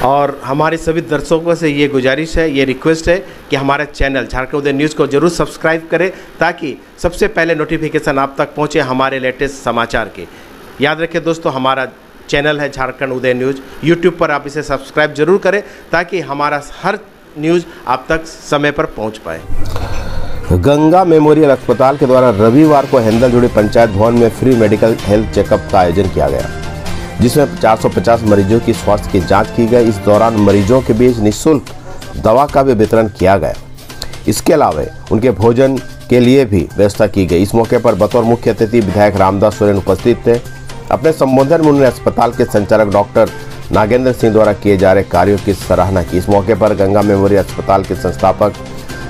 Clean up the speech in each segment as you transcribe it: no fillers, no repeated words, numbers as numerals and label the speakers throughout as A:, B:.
A: और हमारे सभी दर्शकों से ये गुजारिश है, ये रिक्वेस्ट है कि हमारा चैनल झारखंड उदय न्यूज़ को जरूर सब्सक्राइब करें ताकि सबसे पहले नोटिफिकेशन आप तक पहुंचे हमारे लेटेस्ट समाचार के। याद रखें दोस्तों, हमारा चैनल है झारखंड उदय न्यूज़, यूट्यूब पर आप इसे सब्सक्राइब जरूर करें ताकि हमारा हर न्यूज़ आप तक समय पर पहुँच पाए।
B: गंगा मेमोरियल अस्पताल के द्वारा रविवार को हेंदलजोड़ी पंचायत भवन में फ्री मेडिकल हेल्थ चेकअप का आयोजन किया गया, जिसमें 450 मरीजों की स्वास्थ्य की जांच की गई। इस दौरान मरीजों के बीच निःशुल्क दवा का भी वितरण किया गया। इसके अलावा उनके भोजन के लिए भी व्यवस्था की गई। इस मौके पर बतौर मुख्य अतिथि विधायक रामदास सोरेन उपस्थित थे। अपने संबोधन में उन्होंने अस्पताल के संचालक डॉक्टर नागेंद्र सिंह द्वारा किए जा रहे कार्यों की सराहना की। इस मौके पर गंगा मेमोरियल अस्पताल के संस्थापक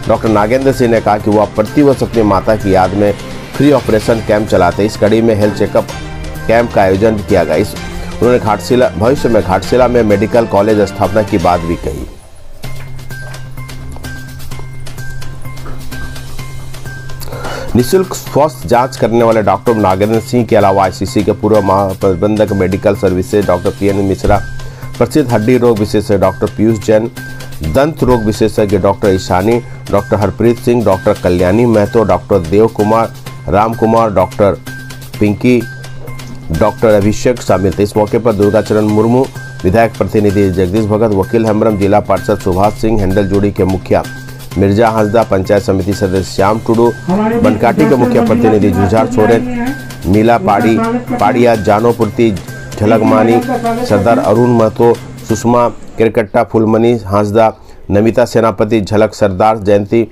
B: डॉक्टर नागेंद्र सिंह ने कहा कि वह प्रतिवर्ष अपनी माता की याद में फ्री ऑपरेशन कैंप चलाते। इस कड़ी में हेल्थ चेकअप कैंप का आयोजन किया गया। उन्होंने भविष्य में घाटशिला में मेडिकल कॉलेज स्थापना की बात भी कही। निःशुल्क स्वास्थ्य जांच करने वाले डॉक्टर नागेंद्र सिंह के अलावा आईसीसी के पूर्व महाप्रबंधक medical services doctor PN Mishra, प्रसिद्ध हड्डी रोग विशेषज्ञ डॉक्टर पीयूष जैन, दंत रोग विशेषज्ञ doctor Ishani, doctor Harpreet Singh, doctor Kalyani Mahato, doctor Dev Kumar, Ram Kumar, doctor Pinky, doctor Abhishek शामिल थे। इस मौके पर दुर्गाचरण मुर्मू, विधायक प्रतिनिधि जगदीश भगत, वकील हेम्ब्रम, जिला पार्षद सुभाष सिंह, हेंडलजोड़ी के मुखिया मिर्जा हंसदा, पंचायत समिति सदस्य श्याम टुडू, बनकाटी के मुख्य प्रतिनिधि जुझार सोरेन, मीला पाड़िया, जानोपुर्ती, झलकमानी, सरदार अरुण महतो, सुषमा किरकट्टा, फुलमणि हांसदा, नमिता सेनापति, झलक सरदार, जयंती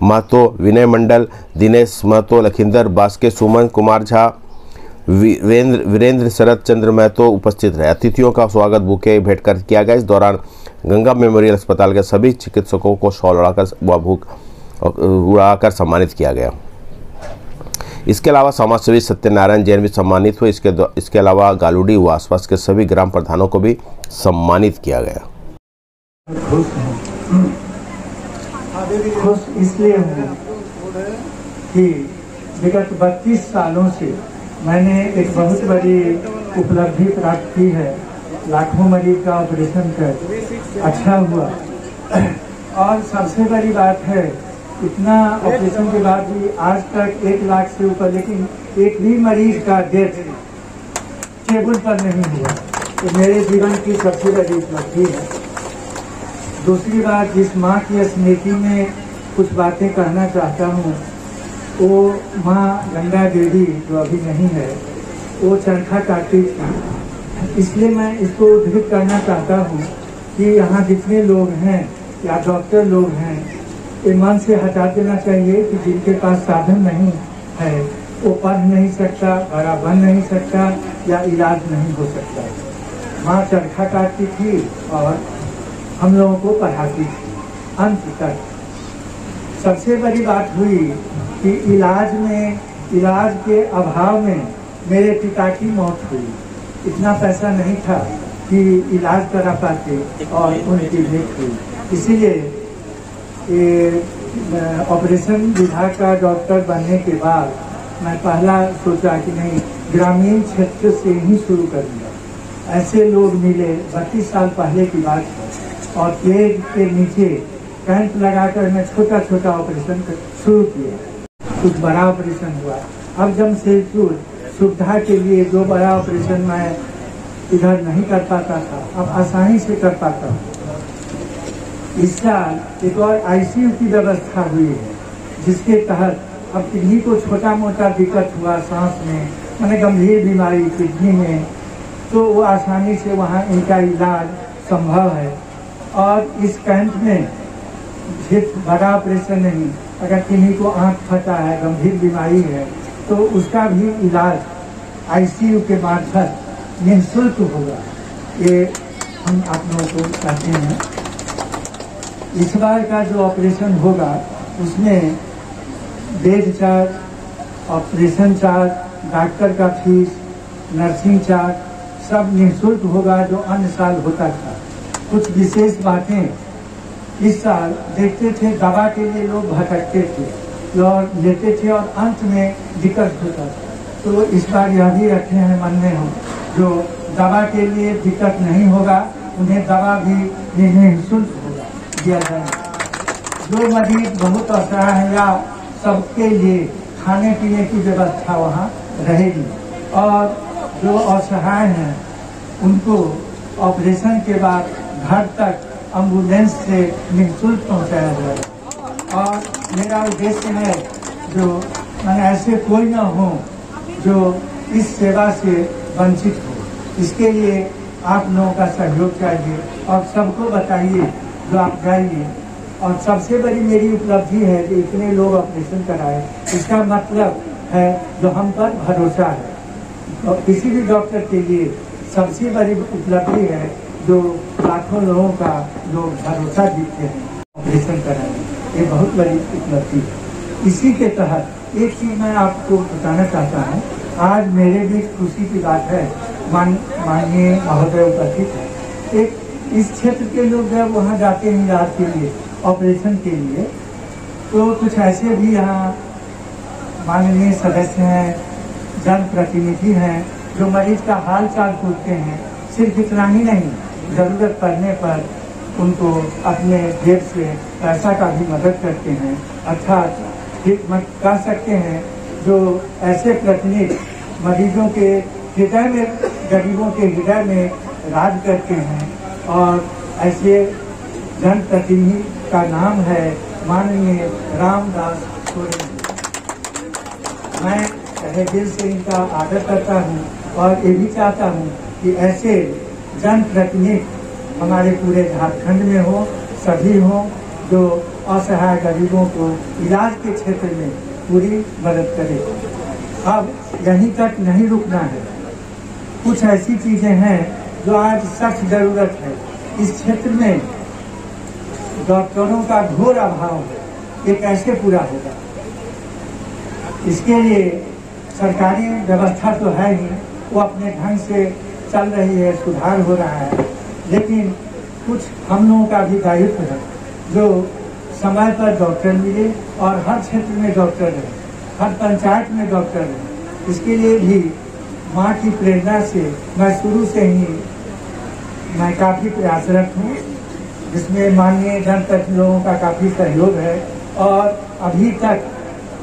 B: महतो, विनय मंडल, दिनेश महतो, लखिंदर बास्के, सुमन कुमार झा, वीरेंद्र शरद चंद्र महतो उपस्थित रहे। अतिथियों का स्वागत बुके भेंट कर किया गया। इस दौरान गंगा मेमोरियल अस्पताल के सभी चिकित्सकों को शॉल उड़ाकर सम्मानित किया गया। इसके अलावा समाजसेवी सत्यनारायण जैन भी सम्मानित हुए। इसके अलावा गालूडी व आसपास के सभी ग्राम प्रधानों को भी सम्मानित किया गया।
C: खुश इसलिए हूँ कि विगत 32 सालों से मैंने एक बहुत बड़ी उपलब्धि प्राप्त की है। लाखों मरीज का ऑपरेशन कर अच्छा हुआ और सबसे बड़ी बात है, इतना ऑपरेशन के बाद भी आज तक 1 लाख से ऊपर, लेकिन एक भी मरीज का डेथ टेबल पर नहीं हुआ। तो मेरे जीवन की सबसे बड़ी उपलब्धि है। दूसरी बात, जिस माँ की स्मृति में कुछ बातें कहना चाहता हूँ, वो माँ गंगा देवी जो अभी नहीं है, वो चरखा काटती थी। इसलिए मैं इसको उद्धृत करना चाहता हूँ कि यहाँ जितने लोग हैं या डॉक्टर लोग हैं, ये मन से हटा देना चाहिए कि जिनके पास साधन नहीं है, वो पढ़ नहीं सकता, बड़ा बन नहीं सकता या इलाज नहीं हो सकता। माँ चरखा काटती थी और हम लोगों को पढ़ाती थी अंत तक। सबसे बड़ी बात हुई कि इलाज के अभाव में मेरे पिता की मौत हुई। इतना पैसा नहीं था कि इलाज करा पाते और उनकी मृत्यु हुई। इसीलिए ऑपरेशन विभाग का डॉक्टर बनने के बाद मैं पहला सोचा कि नहीं, ग्रामीण क्षेत्र से ही शुरू करूँगा। ऐसे लोग मिले, 32 साल पहले की बात है, और पेड़ के नीचे कैंप लगाकर मैं छोटा छोटा ऑपरेशन शुरू किया। कुछ बड़ा ऑपरेशन हुआ। अब जमशेदपुर सुविधा के लिए जो बड़ा ऑपरेशन मैं इधर नहीं कर पाता था, अब आसानी से कर पाता हूँ। इस साल एक और आईसीयू की व्यवस्था हुई है, जिसके तहत अब किन्हीं को छोटा मोटा दिक्कत हुआ सांस में, मैंने गंभीर बीमारी किडनी में, तो वो आसानी से वहाँ इनका इलाज संभव है। और इस कैंप में सिर्फ बड़ा ऑपरेशन नहीं, अगर किन्हीं को आँख फटा है, गंभीर बीमारी है, तो उसका भी इलाज आईसीयू के मार्फत निःशुल्क होगा। ये हम आप लोगों को कहते हैं। इस बार का जो ऑपरेशन होगा उसमें bed charge, operation charge, doctor का फीस, नर्सिंग चार्ज सब निःशुल्क होगा, जो अन्य साल होता था। कुछ विशेष बातें इस साल देखते थे, दवा के लिए लोग भटकते थे और लेते थे और अंत में दिक्कत होता था। तो इस बार यह भी रखे हैं मन में, हम जो दवा के लिए दिक्कत नहीं होगा, उन्हें दवा भी निःशुल्क दिया जाएगा। जो मरीज बहुत असहाय है या सबके लिए खाने पीने की व्यवस्था वहाँ रहेगी और जो असहाय हैं उनको ऑपरेशन के बाद घर तक एम्बुलेंस से निःशुल्क पहुँचाया जाएगा। और मेरा उद्देश्य है जो ऐसे कोई न हो जो इस सेवा से वंचित हो। इसके लिए आप लोगों का सहयोग चाहिए और सबको बताइए, जो आप जाइए। और सबसे बड़ी मेरी उपलब्धि है कि इतने लोग ऑपरेशन कराए, इसका मतलब है जो हम पर भरोसा है। तो किसी भी डॉक्टर के लिए सबसे बड़ी उपलब्धि है जो लाखों लोगों का जो भरोसा जीतते हैं ऑपरेशन कराने, ये बहुत बड़ी उपलब्धि है। इसी के तहत एक चीज मैं आपको बताना चाहता हूँ। आज मेरे भी खुशी की बात है, माननीय महोदय उपस्थित है। एक इस क्षेत्र के लोग जब वहाँ जाते हैं इलाज के लिए, ऑपरेशन के लिए, तो कुछ ऐसे भी यहाँ माननीय सदस्य हैं, जनप्रतिनिधि हैं, जो मरीज का हाल चाल पूछते हैं। सिर्फ इतना ही नहीं, जरूरत पड़ने पर उनको अपने जेब से पैसा का भी मदद करते हैं। अर्थात कह सकते हैं जो ऐसे प्रतिनिधि मरीजों के हृदय में, गरीबों के हृदय में राज करते हैं। और ऐसे जनप्रतिनिधि का नाम है माननीय रामदास सोरेन। मैं तहे दिल से इनका आदर करता हूँ और ये भी चाहता हूँ कि ऐसे जनप्रतिनिधि हमारे पूरे झारखंड में हो, सभी हो, जो असहाय गरीबों को इलाज के क्षेत्र में पूरी मदद करे। अब यहीं तक नहीं रुकना है, कुछ ऐसी चीजें हैं जो आज सख्त जरूरत है। इस क्षेत्र में डॉक्टरों का घोर अभाव है, ये कैसे पूरा होगा? इसके लिए सरकारी व्यवस्था तो है ही, वो अपने ढंग से चल रही है, सुधार हो रहा है, लेकिन कुछ हम लोगों का भी दायित्व है जो समय पर डॉक्टर मिले और हर क्षेत्र में डॉक्टर रहे, हर पंचायत में डॉक्टर रहे। इसके लिए भी माँ की प्रेरणा से मैं शुरू से ही मैं काफ़ी प्रयासरत हूँ, जिसमें माननीय जनप्रतिनिधि लोगों का काफ़ी सहयोग है। और अभी तक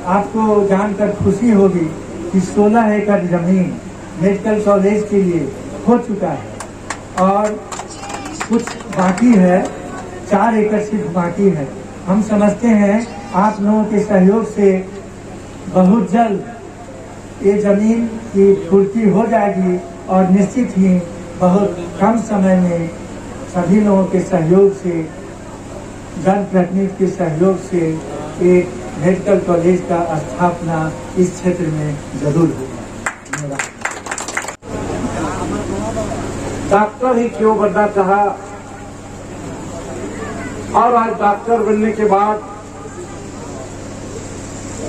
C: आपको जानकर खुशी होगी कि 16 एकड़ जमीन मेडिकल कॉलेज के लिए हो चुका है और कुछ बाकी है, 4 एकड़ सिर्फ बाकी है। हम समझते हैं आप लोगों के सहयोग से बहुत जल्द ये जमीन की पूर्ति हो जाएगी और निश्चित ही बहुत कम समय में सभी लोगों के सहयोग से, जनप्रतिनिधि के सहयोग से एक मेडिकल कॉलेज का स्थापना इस क्षेत्र में जरूर होगा।
D: डॉक्टर ही क्यों बनना चाहा और आज डॉक्टर बनने के बाद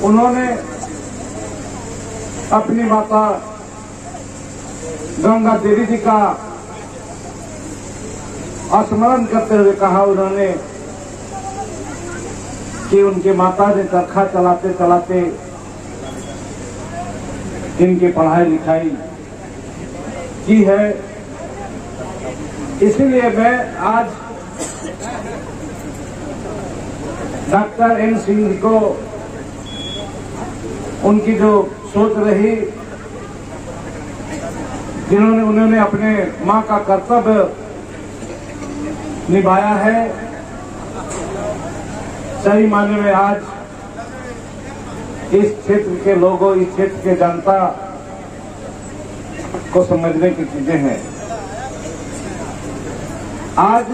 D: उन्होंने अपनी माता गंगा देवी जी का स्मरण करते हुए कहा उन्होंने कि उनके माता ने चरखा चलाते चलाते इनकी पढ़ाई लिखाई की है। इसलिए मैं आज डॉक्टर एन सिंह को उनकी जो सोच रही, जिन्होंने उन्होंने अपने मां का कर्तव्य निभाया है, सही मायने में आज इस क्षेत्र के लोगों, इस क्षेत्र के जनता को समझने की चीजें हैं। आज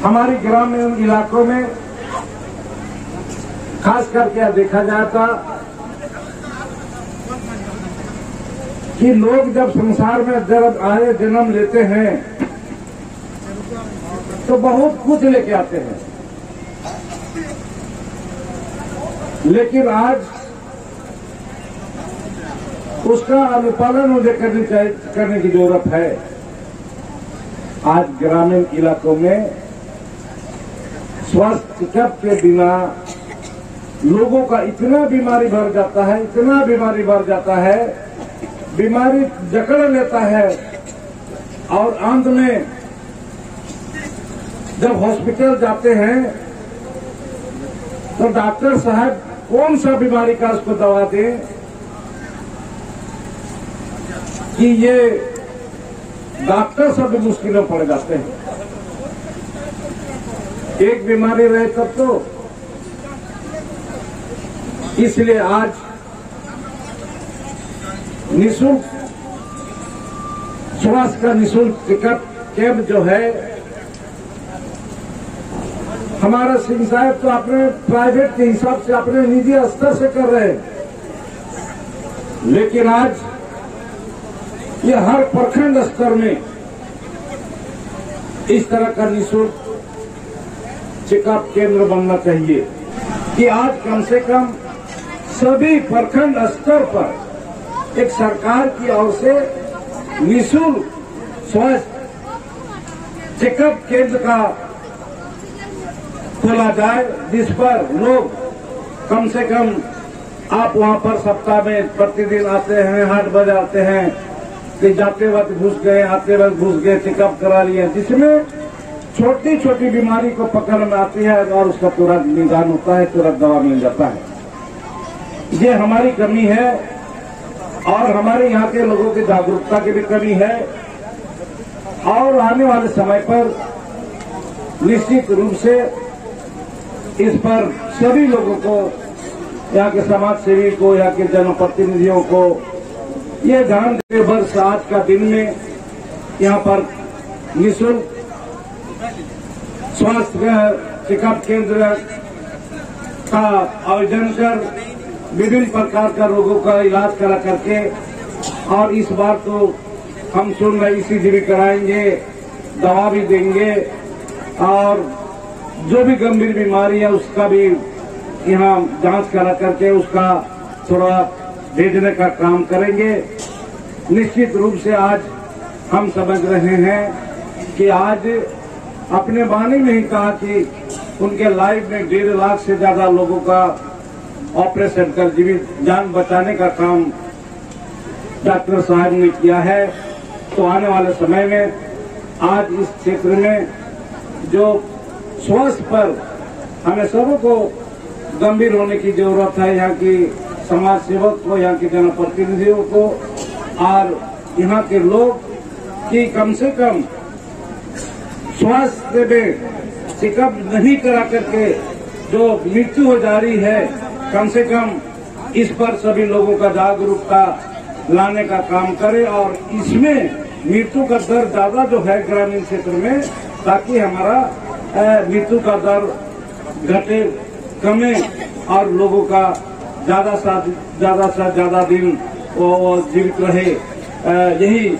D: हमारे ग्रामीण इलाकों में खास करके देखा जाता कि लोग जब संसार में जब आए जन्म लेते हैं तो बहुत कुछ लेके आते हैं, लेकिन आज उसका अनुपालन मुझे करने की जरूरत है। आज ग्रामीण इलाकों में स्वास्थ्य चेकअप के बिना लोगों का इतना बीमारी बढ़ जाता है, इतना बीमारी बढ़ जाता है, बीमारी जकड़ लेता है और अंत में जब हॉस्पिटल जाते हैं तो डॉक्टर साहब कौन सा बीमारी का उसको दवा दें कि ये डॉक्टर सब भी मुश्किल में पड़ जाते हैं। एक बीमारी रहे तब तो, इसलिए आज निःशुल्क स्वास्थ्य का निःशुल्क चेकअप कैंप जो है, हमारा सिंह साहब तो अपने प्राइवेट के हिसाब से अपने निजी स्तर से कर रहे हैं, लेकिन आज ये हर प्रखंड स्तर में इस तरह का निःशुल्क चेकअप केंद्र बनना चाहिए कि आज कम से कम सभी प्रखंड स्तर पर एक सरकार की ओर से निःशुल्क स्वास्थ्य चेकअप केंद्र का खोला जाए, जिस पर लोग कम से कम आप वहां पर सप्ताह में प्रतिदिन आते हैं, 8 बजे आते हैं कि जाते वक्त घुस गए, आते वक्त घुस गए, चेकअप करा लिए, जिसमें छोटी छोटी बीमारी को पकड़ में आती है और उसका तुरंत निदान होता है, तुरंत दवा मिल जाता है। ये हमारी कमी है और हमारे यहाँ के लोगों की जागरूकता की भी कमी है और आने वाले समय पर निश्चित रूप से इस पर सभी लोगों को, यहाँ के समाज सेवी को, यहाँ के जनप्रतिनिधियों को ये ध्यान देते वर्ष आज का दिन में यहाँ पर निःशुल्क स्वास्थ्य चेकअप केंद्र का आयोजन कर विभिन्न प्रकार का रोगों का इलाज करा करके, और इस बार तो हम सुन रहे ECG भी कराएंगे, दवा भी देंगे और जो भी गंभीर बीमारी है उसका भी यहाँ जांच करा करके उसका थोड़ा भेजने का काम करेंगे। निश्चित रूप से आज हम समझ रहे हैं कि आज अपने वाणी में ही कहा कि उनके लाइफ में 1.5 लाख से ज्यादा लोगों का ऑपरेशन कर जीवित जान बचाने का काम डॉक्टर साहब ने किया है। तो आने वाले समय में आज इस क्षेत्र में जो स्वास्थ्य पर हमें सबों को गंभीर होने की जरूरत है, यहाँ की समाज सेवक को, यहाँ के जनप्रतिनिधियों को और यहाँ के लोग कि कम से कम स्वास्थ्य में चेकअप नहीं करा करके जो मृत्यु हो जा रही है, कम से कम इस पर सभी लोगों का जागरूकता लाने का काम करे और इसमें मृत्यु का दर ज्यादा जो है ग्रामीण क्षेत्र में, ताकि हमारा मृत्यु का दर घटे, कमे और लोगों का ज्यादा से ज्यादा दिन वो जीवित रहे, यही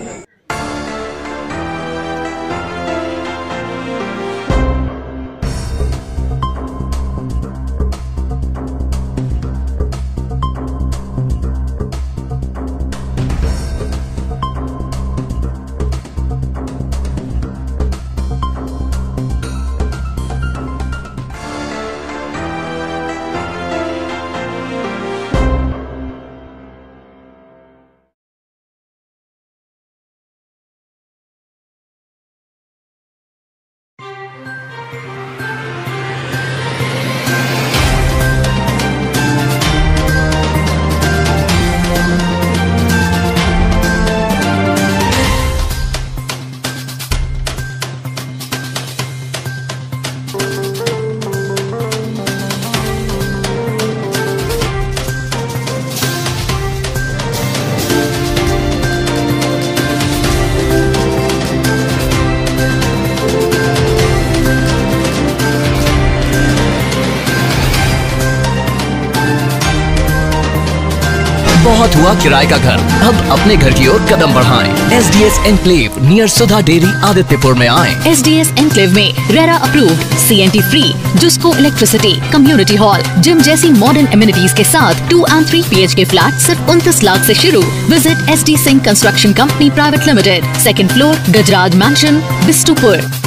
E: बहुत हुआ किराए का घर, अब अपने घर की ओर कदम बढ़ाएं। SDS एनक्लेव नियर सुधा डेयरी आदित्यपुर में आएं।
F: SDS एनक्लेव में RERA approved, CNT free, JUSCO electricity, community hall, gym जैसी मॉडर्न एमिनिटीज के साथ 2 and 3 BHK फ्लैट सिर्फ 29 लाख से शुरू। Visit SD Singh construction company private limited, 2nd floor, Gajraj mansion, Bistupur.